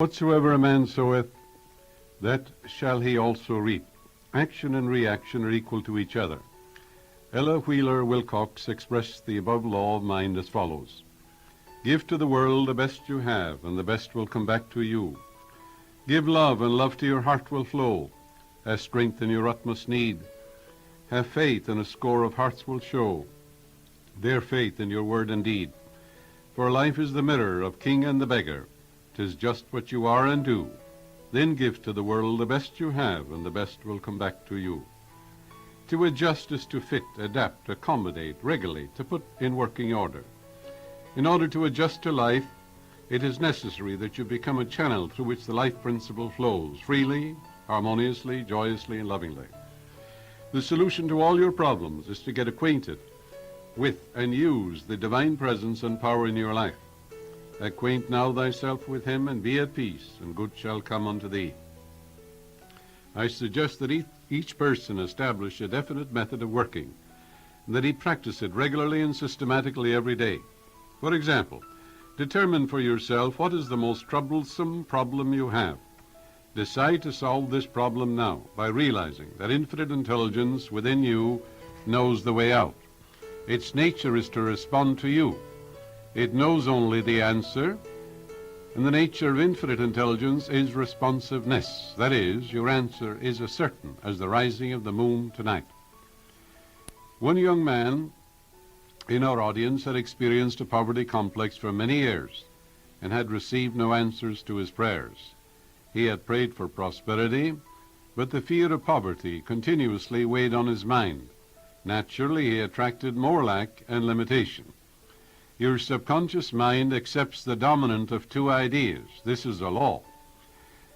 Whatsoever a man soweth, that shall he also reap. Action and reaction are equal to each other. Ella Wheeler Wilcox expressed the above law of mind as follows. Give to the world the best you have, and the best will come back to you. Give love, and love to your heart will flow, as strength in your utmost need. Have faith, and a score of hearts will show their faith in your word and deed. For life is the mirror of king and the beggar. 'Tis just what you are and do. Then give to the world the best you have, and the best will come back to you. To adjust is to fit, adapt, accommodate, regulate, to put in working order. In order to adjust to life, it is necessary that you become a channel through which the life principle flows, freely, harmoniously, joyously, and lovingly. The solution to all your problems is to get acquainted with and use the divine presence and power in your life. Acquaint now thyself with him, and be at peace, and good shall come unto thee. I suggest that each person establish a definite method of working, and that he practice it regularly and systematically every day. For example, determine for yourself what is the most troublesome problem you have. Decide to solve this problem now by realizing that infinite intelligence within you knows the way out. Its nature is to respond to you. It knows only the answer, and the nature of infinite intelligence is responsiveness. That is, your answer is as certain as the rising of the moon tonight. One young man in our audience had experienced a poverty complex for many years and had received no answers to his prayers. He had prayed for prosperity, but the fear of poverty continuously weighed on his mind. Naturally, he attracted more lack and limitation. Your subconscious mind accepts the dominant of two ideas. This is a law.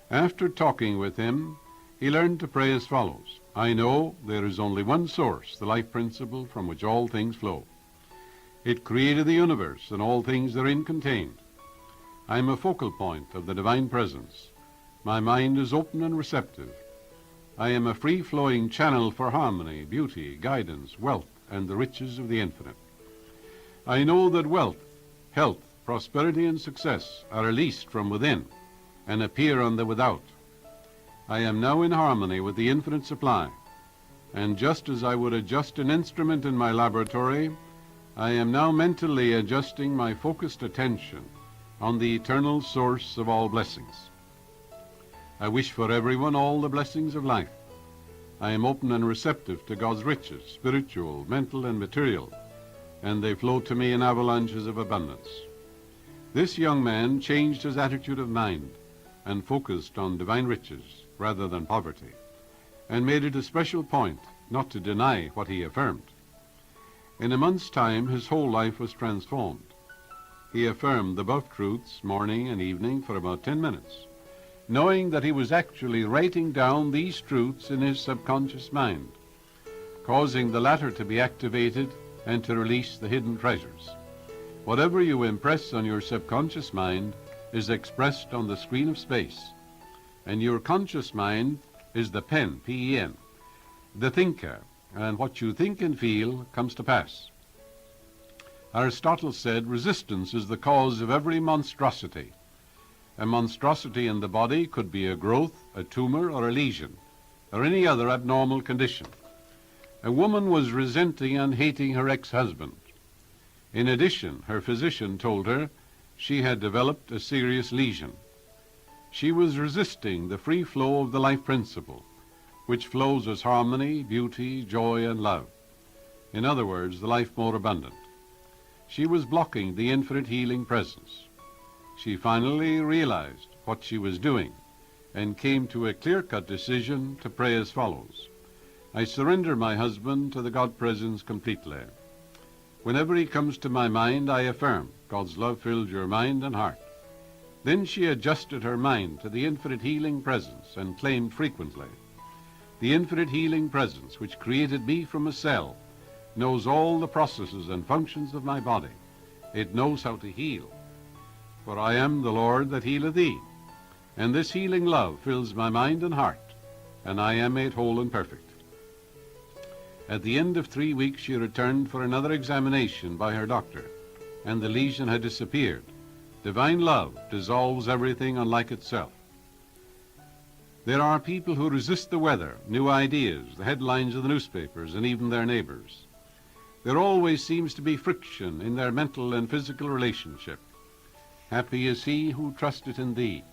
After talking with him, he learned to pray as follows. I know there is only one source, the life principle from which all things flow. It created the universe and all things therein contained. I am a focal point of the divine presence. My mind is open and receptive. I am a free-flowing channel for harmony, beauty, guidance, wealth, and the riches of the infinite. I know that wealth, health, prosperity, and success are released from within and appear on the without. I am now in harmony with the infinite supply, and just as I would adjust an instrument in my laboratory, I am now mentally adjusting my focused attention on the eternal source of all blessings. I wish for everyone all the blessings of life. I am open and receptive to God's riches, spiritual, mental, and material, and they flow to me in avalanches of abundance. This young man changed his attitude of mind and focused on divine riches rather than poverty, and made it a special point not to deny what he affirmed. In a month's time, his whole life was transformed. He affirmed the above truths morning and evening for about 10 minutes, knowing that he was actually writing down these truths in his subconscious mind, causing the latter to be activated and to release the hidden treasures. Whatever you impress on your subconscious mind is expressed on the screen of space, and your conscious mind is the pen, P-E-N, the thinker, and what you think and feel comes to pass. Aristotle said, resistance is the cause of every monstrosity. A monstrosity in the body could be a growth, a tumor, or a lesion, or any other abnormal condition. A woman was resenting and hating her ex-husband. In addition, her physician told her she had developed a serious lesion. She was resisting the free flow of the life principle, which flows as harmony, beauty, joy, and love. In other words, the life more abundant. She was blocking the infinite healing presence. She finally realized what she was doing and came to a clear-cut decision to pray as follows. I surrender my husband to the God presence completely. Whenever he comes to my mind, I affirm, God's love fills your mind and heart. Then she adjusted her mind to the infinite healing presence and claimed frequently, the infinite healing presence which created me from a cell knows all the processes and functions of my body. It knows how to heal. For I am the Lord that healeth thee. And this healing love fills my mind and heart, and I am made whole and perfect. At the end of 3 weeks, she returned for another examination by her doctor, and the lesion had disappeared. Divine love dissolves everything unlike itself. There are people who resist the weather, new ideas, the headlines of the newspapers, and even their neighbors. There always seems to be friction in their mental and physical relationship. Happy is he who trusteth in thee.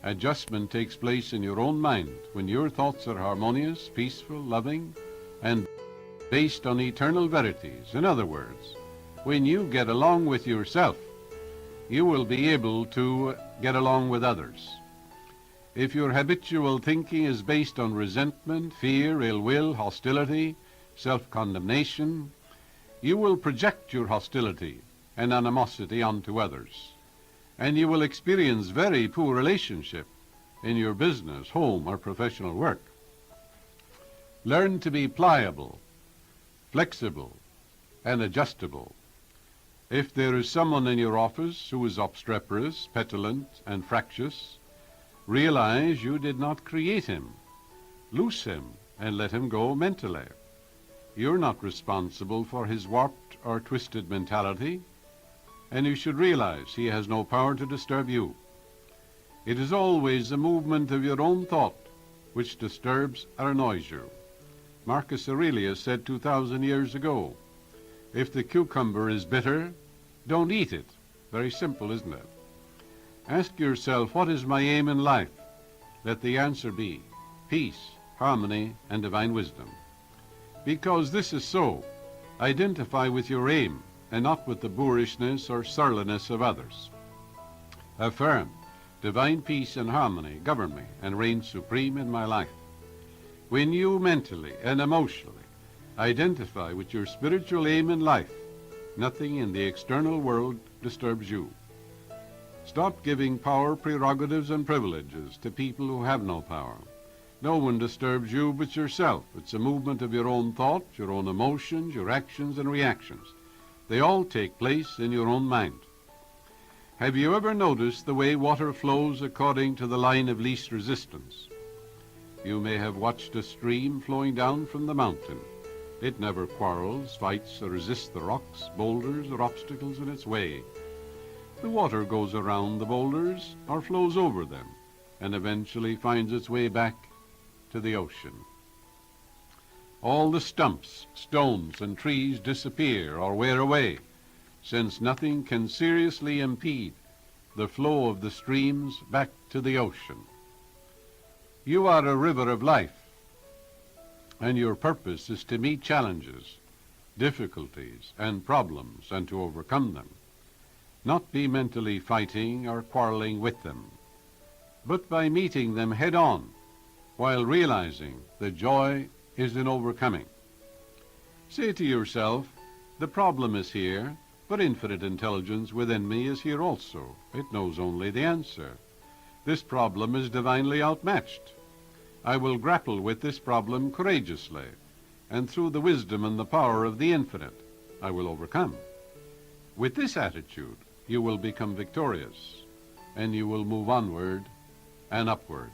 Adjustment takes place in your own mind when your thoughts are harmonious, peaceful, loving, and based on eternal verities. In other words, when you get along with yourself, you will be able to get along with others. If your habitual thinking is based on resentment, fear, ill will, hostility, self-condemnation, you will project your hostility and animosity onto others, and you will experience very poor relationship in your business, home, or professional work. Learn to be pliable, flexible, and adjustable. If there is someone in your office who is obstreperous, petulant, and fractious, realize you did not create him. Loose him and let him go mentally. You're not responsible for his warped or twisted mentality, and you should realize he has no power to disturb you. It is always the movement of your own thought which disturbs or annoys you. Marcus Aurelius said 2,000 years ago, if the cucumber is bitter, don't eat it. Very simple, isn't it? Ask yourself, what is my aim in life? Let the answer be peace, harmony, and divine wisdom. Because this is so, identify with your aim and not with the boorishness or surliness of others. Affirm, divine peace and harmony govern me and reign supreme in my life. When you mentally and emotionally identify with your spiritual aim in life, nothing in the external world disturbs you. Stop giving power, prerogatives, and privileges to people who have no power. No one disturbs you but yourself. It's a movement of your own thought, your own emotions, your actions and reactions. They all take place in your own mind. Have you ever noticed the way water flows according to the line of least resistance? You may have watched a stream flowing down from the mountain. It never quarrels, fights, or resists the rocks, boulders, or obstacles in its way. The water goes around the boulders or flows over them and eventually finds its way back to the ocean. All the stumps, stones, and trees disappear or wear away, since nothing can seriously impede the flow of the streams back to the ocean. You are a river of life, and your purpose is to meet challenges, difficulties, and problems, and to overcome them. Not be mentally fighting or quarreling with them, but by meeting them head-on, while realizing the joy is in overcoming. Say to yourself, the problem is here, but infinite intelligence within me is here also. It knows only the answer. This problem is divinely outmatched. I will grapple with this problem courageously, and through the wisdom and the power of the infinite, I will overcome. With this attitude, you will become victorious, and you will move onward and upward.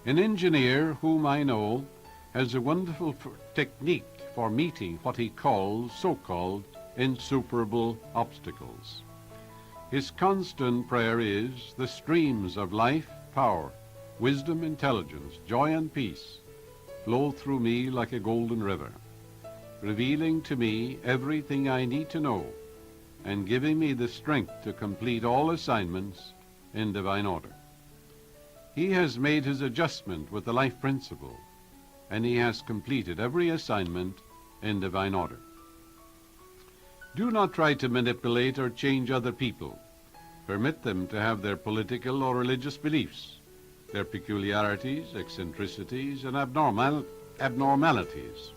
An engineer whom I know has a wonderful technique for meeting what he calls so-called insuperable obstacles. His constant prayer is, the streams of life, power, wisdom, intelligence, joy, and peace flow through me like a golden river, revealing to me everything I need to know and giving me the strength to complete all assignments in divine order. He has made his adjustment with the life principle, and he has completed every assignment in divine order. Do not try to manipulate or change other people. Permit them to have their political or religious beliefs, their peculiarities, eccentricities, and abnormalities.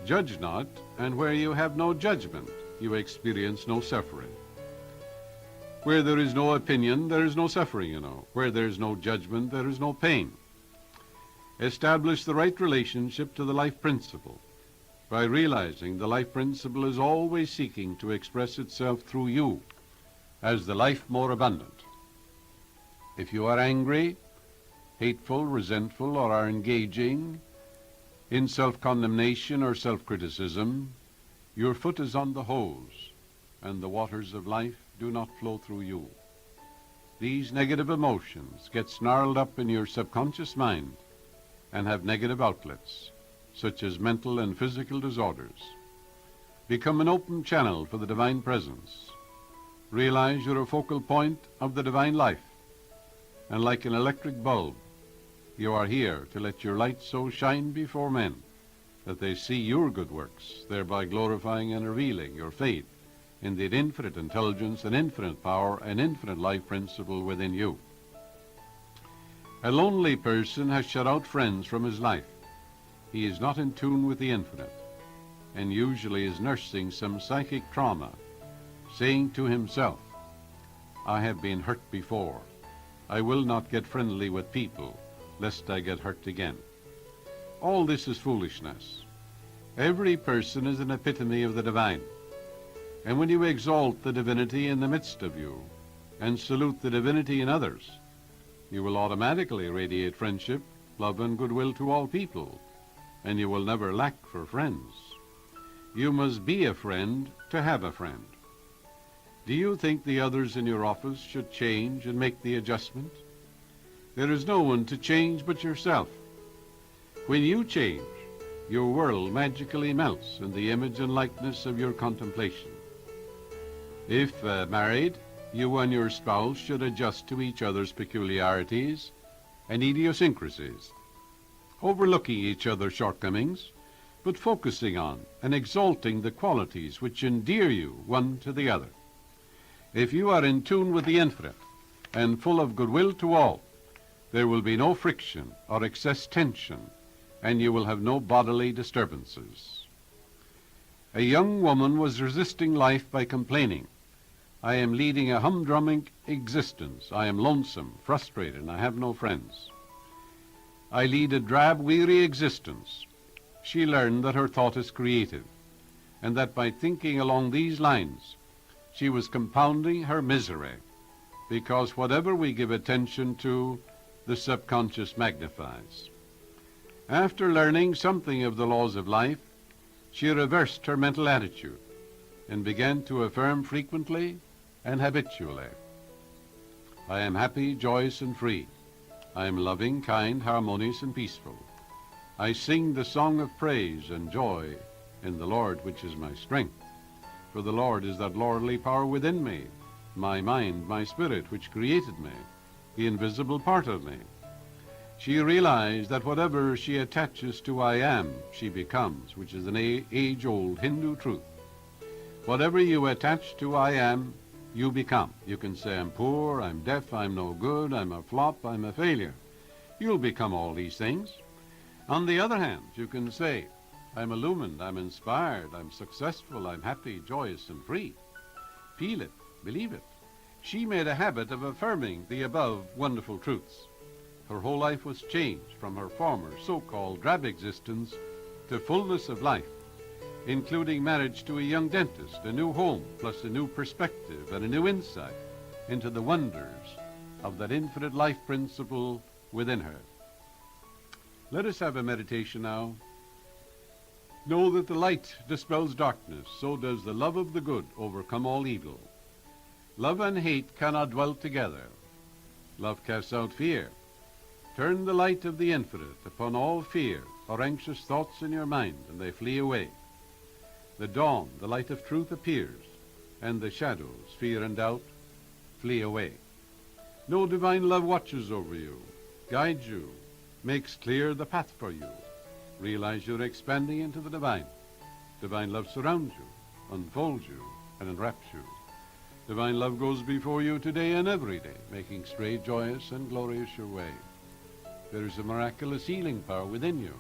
Judge not, and where you have no judgment, you experience no suffering. Where there is no opinion, there is no suffering, you know. Where there is no judgment, there is no pain. Establish the right relationship to the life principle by realizing the life principle is always seeking to express itself through you as the life more abundant. If you are angry, hateful, resentful, or are engaging in self-condemnation or self-criticism, your foot is on the hose. and the waters of life do not flow through you. These negative emotions get snarled up in your subconscious mind and have negative outlets, such as mental and physical disorders. Become an open channel for the divine presence. Realize you're a focal point of the divine life, and like an electric bulb, you are here to let your light so shine before men that they see your good works, thereby glorifying and revealing your faith in the infinite intelligence and infinite power and infinite life principle within you. A lonely person has shut out friends from his life. He is not in tune with the infinite, and usually is nursing some psychic trauma, saying to himself, I have been hurt before. I will not get friendly with people, lest I get hurt again. All this is foolishness. Every person is an epitome of the divine. And when you exalt the divinity in the midst of you and salute the divinity in others, you will automatically radiate friendship, love, and goodwill to all people, and you will never lack for friends. You must be a friend to have a friend. Do you think the others in your office should change and make the adjustment? There is no one to change but yourself. When you change, your world magically melts in the image and likeness of your contemplation. If married, you and your spouse should adjust to each other's peculiarities and idiosyncrasies, overlooking each other's shortcomings, but focusing on and exalting the qualities which endear you one to the other. If you are in tune with the infinite and full of goodwill to all, there will be no friction or excess tension, and you will have no bodily disturbances. A young woman was resisting life by complaining, I am leading a humdrumming existence. I am lonesome, frustrated, and I have no friends. I lead a drab, weary existence. She learned that her thought is creative, and that by thinking along these lines, she was compounding her misery, because whatever we give attention to, the subconscious magnifies. After learning something of the laws of life, she reversed her mental attitude and began to affirm frequently and habitually. I am happy, joyous, and free. I am loving, kind, harmonious, and peaceful. I sing the song of praise and joy in the Lord, which is my strength. For the Lord is that lordly power within me, my mind, my spirit, which created me, the invisible part of me. She realized that whatever she attaches to I am, she becomes, which is an age-old Hindu truth. Whatever you attach to I am, you become. You can say, I'm poor, I'm deaf, I'm no good, I'm a flop, I'm a failure. You'll become all these things. On the other hand, you can say, I'm illumined, I'm inspired, I'm successful, I'm happy, joyous, and free. Feel it, believe it. She made a habit of affirming the above wonderful truths. Her whole life was changed from her former so-called drab existence to fullness of life, including marriage to a young dentist, a new home, plus a new perspective and a new insight into the wonders of that infinite life principle within her. Let us have a meditation now. Know that the light dispels darkness, so does the love of the good overcome all evil. Love and hate cannot dwell together. Love casts out fear. Turn the light of the infinite upon all fear or anxious thoughts in your mind, and they flee away. The dawn, the light of truth appears, and the shadows, fear and doubt, flee away. No divine love watches over you, guides you, makes clear the path for you. Realize you're expanding into the divine. Divine love surrounds you, unfolds you, and enwraps you. Divine love goes before you today and every day, making straight, joyous, and glorious your way. There is a miraculous healing power within you,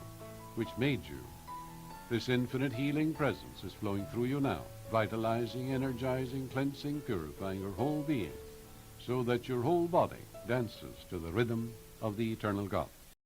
which made you. This infinite healing presence is flowing through you now, vitalizing, energizing, cleansing, purifying your whole being, so that your whole body dances to the rhythm of the eternal God.